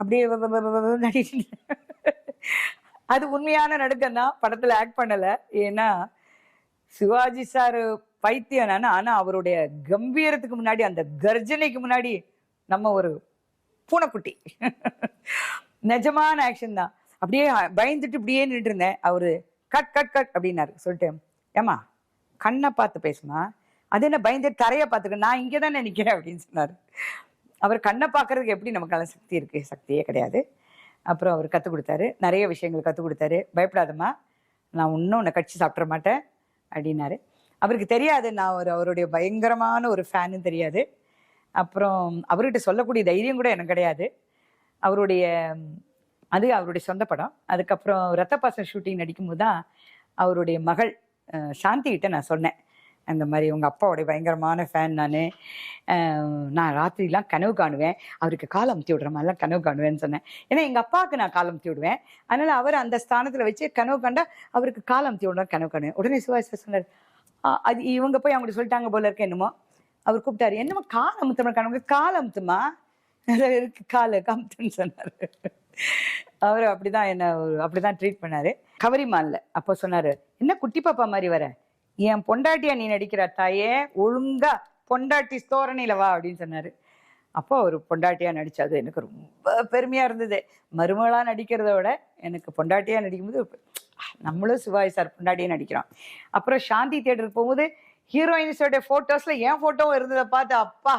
அப்படியே நடிச்சு. அது உண்மையான நடுக்கம் தான், படத்தில் ஆக்ட் பண்ணலை. ஏன்னா சிவாஜி சார் பைத்தியம் நான், ஆனால் அவருடைய கம்பீரத்துக்கு முன்னாடி, அந்த கர்ஜனைக்கு முன்னாடி நம்ம ஒரு பூனைக்குட்டி. நிஜமான ஆக்ஷன் தான். அப்படியே பயந்துட்டு இப்படியே நின்றுட்டு இருந்தேன். அவரு கட் கட் கட் அப்படின்னாரு. சொல்லிட்டு ஏமா கண்ணை பார்த்து பேசுமா, அது என்ன பயந்துட்டு தரையை பார்த்துக்க, நான் இங்கே தானே நிற்கிறேன் அப்படின்னு சொன்னார். அவர் கண்ணை பார்க்கறதுக்கு எப்படி நமக்கான சக்தி இருக்குது? சக்தியே கிடையாது. அப்புறம் அவர் கற்றுக் கொடுத்தாரு, நிறைய விஷயங்கள் கற்றுக் கொடுத்தாரு. பயப்படாதம்மா, நான் இன்னும் உன்னை கட்சி சாப்பிட்ற மாட்டேன் அப்படின்னாரு. அவருக்கு தெரியாது நான் அவருடைய பயங்கரமான ஒரு ஃபேனு தெரியாது. அப்புறம் அவர்கிட்ட சொல்லக்கூடிய தைரியம் கூட எனக்கு கிடையாது. அவருடைய சொந்த படம். அதுக்கப்புறம் ரத்தப்பாசம் ஷூட்டிங் நடிக்கும்போது தான் அவருடைய மகள் சாந்திகிட்ட நான் சொன்னேன், அந்த மாதிரி உங்கள் அப்பாவுடைய பயங்கரமான ஃபேன் நான் ராத்திரிலாம் கனவு காணுவேன், அவருக்கு கால் அமுத்தி விடுற மாதிரிலாம் கனவு காணுவேன்னு சொன்னேன். ஏன்னா எங்கள் அப்பாவுக்கு நான் கால் அமுத்தி விடுவேன், அதனால் அவர் அந்த ஸ்தானத்தில் வச்சு கனவு கண்டா அவருக்கு கால் அமுத்தி விடுறோம் கனவு காணுவேன். உடனே சிவாஜி சொன்னார், அது இவங்க போய் அவங்கள்ட்ட சொல்லிட்டாங்க போல இருக்க என்னமோ. அவர் கூப்பிட்டாரு, என்னமோ கால் அமுத்த கனவு, கால் அமுத்துமா இருக்கு, கால் கமுத்துன்னு சொன்னார். அவர் அப்படிதான் ட்ரீட் பண்ணாரு. கவரிமான்ல அப்போ சொன்னாரு, என்ன குட்டி பாப்பா மாதிரி வர, என் பொண்டாட்டியா நீ நடிக்கிற தாயே, ஒழுங்கா பொண்டாட்டி தோரணையில வா அப்படின்னு சொன்னாரு. அப்போ அவர் பொண்டாட்டியா நடிச்சது எனக்கு ரொம்ப பெருமையா இருந்தது. மருமகளா நடிக்கிறத விட எனக்கு பொண்டாட்டியா நடிக்கும்போது, நம்மளும் சிவாஜி சார் பொண்டாட்டியா நடிக்கிறோம். அப்புறம் சாந்தி தியேட்டருக்கு போகும்போது ஹீரோயின்ஸோட போட்டோஸ்ல என் போட்டோவும் இருந்ததை பார்த்து அப்பா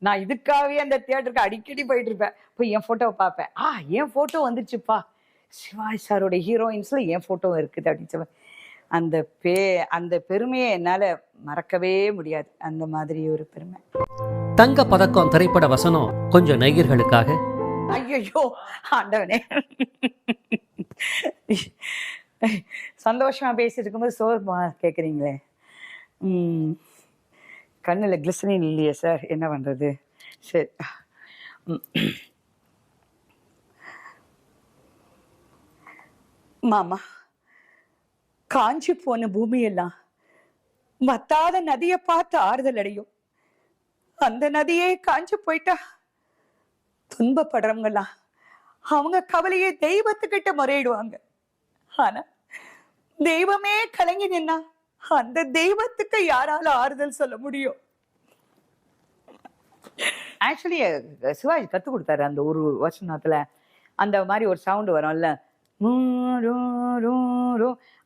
நான் இதுக்காகவே அந்த தியேட்டருக்கு அடிக்கடி போயிட்டு இருப்பேன். போய் என் போட்டோவை பார்ப்பேன். என் போட்டோ வந்துச்சுப்பா, சிவாஜி சாரோட ஹீரோயின்ஸ்ல என் போட்டோவும் இருக்குது அப்படின்னு சொல்லுவேன். அந்த அந்த பெருமையை என்னால மறக்கவே முடியாது. அந்த மாதிரி ஒரு பெருமை. தங்க பதக்கம் திரைப்பட வசனம் கொஞ்சம் நேயர்களுக்காக. ஐயோ ஆண்டவனே, சந்தோஷமா பேசிட்டு இருக்கும்போது சோகமா கேக்குறீங்களே. கண்ணுல கிளிசரின் இல்லையே சார், என்ன பண்றது. சரி, மாமா, காஞ்சி போன பூமியெல்லாம் வத்தாத நதியை பார்த்து ஆறுதல் அடையும். அந்த நதியே காஞ்சி போயிட்டா துன்பப்படுறவங்கலாம் அவங்க கவலையை தெய்வத்துக்கிட்ட முறையிடுவாங்க. ஆனா தெய்வமே கலங்கி நின்னா அந்த தெய்வத்துக்கு யாரால ஆறுதல் சொல்ல முடியும்? ஆக்சுவலி சிவாஜி கத்து கொடுத்தாரு அந்த ஒரு வசனத்துல. அந்த மாதிரி ஒரு சவுண்ட் வரும்ல,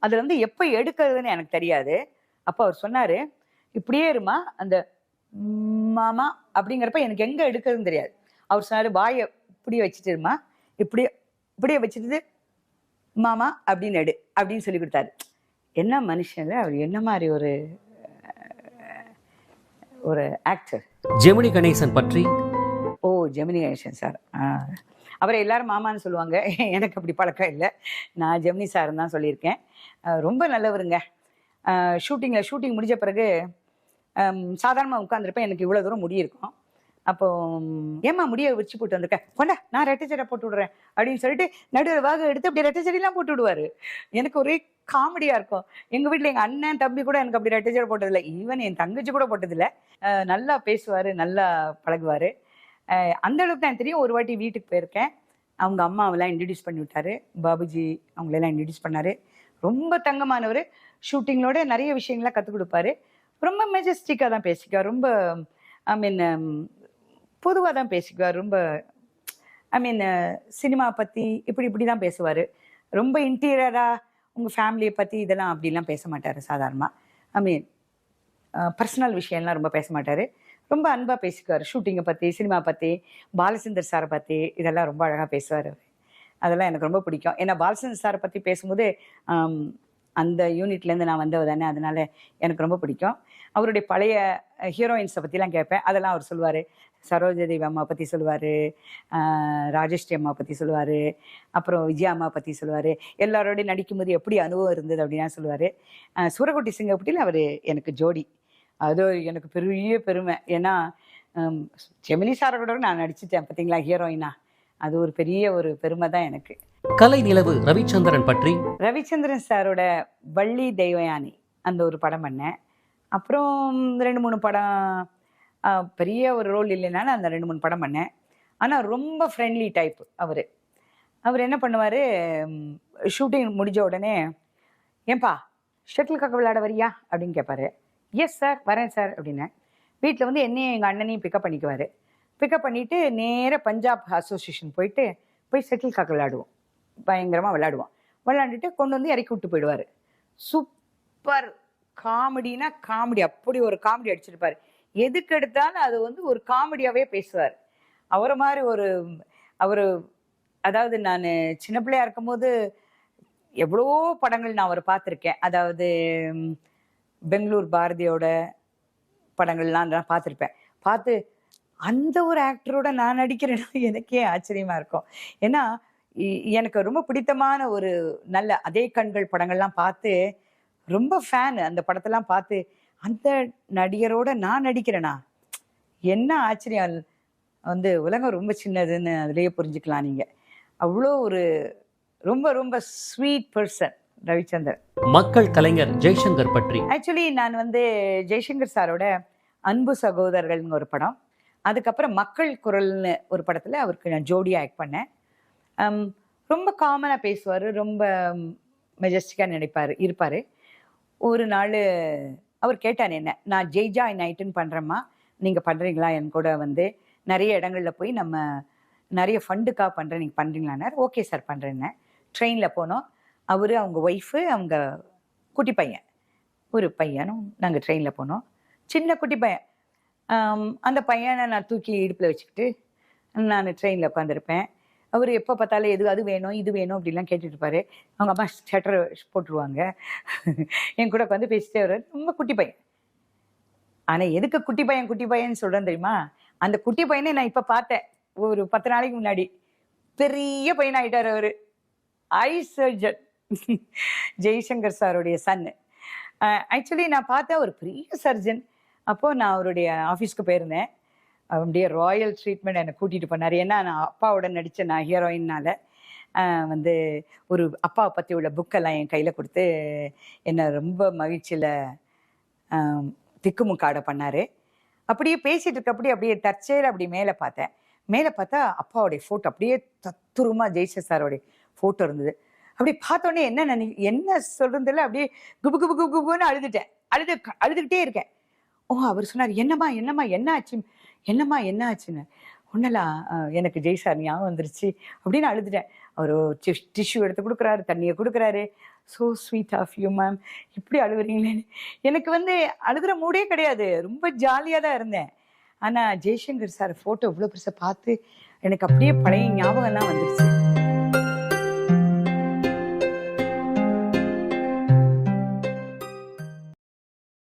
அதுல வந்து எப்ப எடுக்கிறதுன்னு எனக்கு தெரியாது. அப்ப அவர் சொன்னாரு, இப்படியே இருமா அந்த மாமா அப்படிங்கிறப்ப எனக்கு எங்க எடுக்கிறதுன்னு தெரியாது. அவர் சொன்னாரு, வாயை இப்படியே வச்சுட்டு இருமா, இப்படியே வச்சுட்டு மாமா அப்படின்னு எடு அப்படின்னு சொல்லி கொடுத்தாரு. என்ன மனுஷன்ல அவர், என்ன மாதிரி ஒரு ஆக்டர். ஜெமினி கணேசன் பற்றி. ஜெமினி கணேசன் சார், அவரை எல்லாரும் மாமான்னு சொல்லுவாங்க. எனக்கு அப்படி பழக்கம் இல்லை, நான் ஜெமினி சார்ன்னு தான் சொல்லியிருக்கேன். ரொம்ப நல்லவருங்க. ஷூட்டிங் முடிஞ்ச பிறகு சாதாரணமாக உட்காந்துருப்பேன். எனக்கு இவ்வளோ தூரம் முடி இருக்கும். அப்போ ஏம்மா முடியை விரிச்சு போட்டு வந்திருக்கேன், கொண்டா நான் ரெட்டை சடை போட்டு விடுறேன் அப்படின்னு சொல்லிட்டு நடுவில் வாக எடுத்து அப்படி ரெட்டை சடையெல்லாம் போட்டு விடுவாரு. எனக்கு ஒரே காமெடியா இருக்கும். எங்க வீட்டில் எங்க அண்ணன் தம்பி கூட எனக்கு அப்படி ரெட்டை சடை போட்டதில்லை, ஈவன் என் தங்கச்சி கூட போட்டதில்லை. நல்லா பேசுவாரு, நல்லா பழகுவாரு. அந்த அளவுக்கு தான் தெரியும். ஒரு வாட்டி வீட்டுக்கு போயிருக்கேன், அவங்க அம்மாவெல்லாம் இன்ட்ரடியூஸ் பண்ணி விட்டாரு, பாபுஜி அவங்களெல்லாம் இன்ட்ரடியூஸ் பண்ணாரு. ரொம்ப தங்கமானவர். ஷூட்டிங்களோட நிறைய விஷயங்கள்லாம் கற்றுக் கொடுப்பாரு. ரொம்ப மெஜஸ்டிக்காக தான் பேசிக்குவார். ரொம்ப பொதுவாக தான் பேசிக்குவார். ரொம்ப சினிமா பற்றி இப்படி தான் பேசுவார். ரொம்ப இன்டீரியராக உங்கள் ஃபேமிலியை பற்றி இதெல்லாம் அப்படிலாம் பேச மாட்டார். சாதாரணமாக பர்சனல் விஷயம்லாம் ரொம்ப பேச மாட்டார். ரொம்ப அன்பாக பேசிக்குவார். ஷூட்டிங்கை பற்றி, சினிமா பற்றி, பாலச்சந்தர் சாரை பற்றி இதெல்லாம் ரொம்ப அழகாக பேசுவார். அதெல்லாம் எனக்கு ரொம்ப பிடிக்கும். ஏன்னா பாலச்சந்தர் சாரை பற்றி பேசும்போது அந்த யூனிட்லேருந்து நான் வந்தவ தானே, அதனால எனக்கு ரொம்ப பிடிக்கும். அவருடைய பழைய ஹீரோயின்ஸை பற்றிலாம் கேட்பேன். அதெல்லாம் அவர் சொல்லுவார். சரோஜதேவி அம்மா பற்றி சொல்லுவார், ராஜஸ்ரீ அம்மா பற்றி சொல்லுவார், அப்புறம் விஜயா அம்மா பற்றி சொல்லுவார். எல்லாரோடையும் நடிக்கும்போது எப்படி அனுபவம் இருந்தது அப்படின்னா சொல்லுவார். சூரக்குட்டி சிங்கப்பட்டியில் அவர் எனக்கு ஜோடி. அது எனக்கு பெரிய பெருமை. ஏன்னா ஜெமினி சாரோட நான் நடிச்சிட்டேன் பார்த்தீங்களா ஹீரோயினா. அது ஒரு பெரிய ஒரு பெருமை தான் எனக்கு. கலை நிலவு ரவிச்சந்திரன் பற்றி. ரவிச்சந்திரன் சாரோட வள்ளி தெய்வயானி அந்த ஒரு படம் பண்ணேன். அப்புறம் 2-3 படம், பெரிய ஒரு ரோல் இல்லைனாலும் அந்த 2-3 படம் பண்ணேன். ஆனால் ரொம்ப ஃப்ரெண்ட்லி டைப் அவர். அவர் என்ன பண்ணுவார், ஷூட்டிங் முடிஞ்ச உடனே, ஏன்பா ஷட்டில் காக் விளையாட வரியா அப்படின்னு கேட்பாரு. எஸ் சார் வரேன் சார் அப்படின்னேன். வீட்டில் வந்து என்னையும் எங்கள் அண்ணனையும் பிக்கப் பண்ணிக்குவார். பிக்கப் பண்ணிவிட்டு நேராக பஞ்சாப் அசோசியேஷன் போய் ஷட்டில் காக் விளையாடுவோம். பயங்கரமாக விளையாண்டுட்டு கொண்டு வந்து இறக்கி விட்டு போயிடுவார். சூப்பர் காமெடினா காமெடி, அப்படி ஒரு காமெடி அடிச்சிருப்பார். எதுக்கு எடுத்தாலும் அது வந்து ஒரு காமெடியாகவே பேசுவார். அவரை மாதிரி அவர் அதாவது நான் சின்ன பிள்ளையா இருக்கும்போது எவ்வளோ படங்கள் நான் அவரை பார்த்துருக்கேன். அதாவது பெங்களூர் பாரதியோட படங்கள்லாம் நான் பார்த்துருப்பேன். பார்த்து அந்த ஒரு ஆக்டரோட நான் நடிக்கிறேன்னா எனக்கே ஆச்சரியமா இருக்கும். ஏன்னா எனக்கு ரொம்ப பிடித்தமான ஒரு நல்ல அதே கண்கள் படங்கள்லாம் பார்த்து ரொம்ப ஃபேன். அந்த படத்தெல்லாம் பார்த்து அந்த நடிகரோட நான் நடிக்கிறேனா, என்ன ஆச்சரியம். வந்து உலகம் ரொம்ப சின்னதுன்னு அதுலேயே புரிஞ்சுக்கலாம் நீங்க. அவ்வளோ ஒரு ரொம்ப ரொம்ப ஸ்வீட் பர்சன் ரவிச்சந்திரன். மக்கள் கலைஞர் ஜெய்சங்கர் பற்றி. ஆக்சுவலி நான் வந்து ஜெய்சங்கர் சாரோட அன்பு சகோதரர்கள்னு ஒரு படம், அதுக்கப்புறம் மக்கள் குரல்னு ஒரு படத்தில் அவருக்கு நான் ஜோடியாக ஆக்ட் பண்ணேன். ரொம்ப காமனாக பேசுவார், ரொம்ப மெஜஸ்டிக்காக இருப்பார். ஒரு நாள் அவர் கேட்டார் என்ன, நான் ஜெய்ஜா நைட்டுன்னு பண்ணுறேம்மா, நீங்கள் பண்ணுறீங்களா, என் கூட வந்து நிறைய இடங்களில் போய் நம்ம நிறைய ஃபண்டுக்காக பண்ணுறேன், நீங்கள் பண்ணுறீங்களான்னார். ஓகே சார் பண்ணுறேன்னு ட்ரெயினில் போனோம். அவர், அவங்க ஒய்ஃபு, அவங்க குட்டி பையன் ஒரு பையனும் நாங்கள் ட்ரெயினில் போனோம். சின்ன குட்டி பையன். அந்த பையனை நான் தூக்கி இடுப்பில் வச்சுக்கிட்டு நான் ட்ரெயினில் உட்காந்துருப்பேன். அவர் எப்போ பார்த்தாலும் அது வேணும் இது வேணும் அப்படிலாம் கேட்டுட்டு இருப்பாரு. அவங்க அம்மா ஷட்டர் போட்டுருவாங்க. என் கூட உட்காந்து பேசிட்டே வர்றாரு. ரொம்ப குட்டி பையன். ஆனால் எதுக்கு குட்டி பையன் சொல்கிறேன் தெரியுமா? அந்த குட்டி பையனை நான் இப்போ பார்த்தேன் ஒரு 10 நாளைக்கு முன்னாடி. பெரிய பையன் ஆகிட்டார் அவர். ஐ சர்ஜன். ஜெய்சங்கர் சாருடைய சன்னு. ஆக்சுவலி நான் பார்த்தேன் ஒரு பெரிய சர்ஜன். அப்போது நான் அவருடைய ஆஃபீஸ்க்கு போயிருந்தேன். அப்படியே ராயல் ட்ரீட்மெண்ட் என்னை கூட்டிகிட்டு போனார். ஏன்னா நான் அப்பாவோட நடித்த நான் ஹீரோயின்னால வந்து ஒரு அப்பாவை பற்றி உள்ள புக்கெல்லாம் என் கையில் கொடுத்து என்னை ரொம்ப மகிழ்ச்சியில் திக்குமுக்காட பண்ணார். அப்படியே பேசிகிட்டு இருக்கப்படி அப்படியே தற்செயல் அப்படி மேலே பார்த்தேன். மேலே பார்த்தா அப்பாவுடைய ஃபோட்டோ அப்படியே தத்துரமாக ஜெய்சங்கர் சாரோடைய ஃபோட்டோ இருந்தது. அப்படி பார்த்தோன்னே என்ன சொல்கிறதில்ல, அப்படியே குபு குபு குபு குபுன்னு அழுதுகிட்டே இருக்கேன். அவர் சொன்னார், என்னம்மா என்ன ஆச்சுன்னு. ஒன்னலாம் எனக்கு ஜெய் சார் ஞாபகம் வந்துருச்சு அப்படின்னு அழுதுட்டேன். அவர் டிஷ்யூ எடுத்து கொடுக்குறாரு, தண்ணியை கொடுக்குறாரு. So sweet of you ma'am, இப்படி அழுகுறீங்களேன்னு. எனக்கு அழுகிற மூடே கிடையாது, ரொம்ப ஜாலியாக தான் இருந்தேன். ஆனால் ஜெய்சங்கர் சார் ஃபோட்டோ இவ்வளோ பெருசாக பார்த்து எனக்கு அப்படியே பழைய ஞாபகம்லாம் வந்துருச்சு.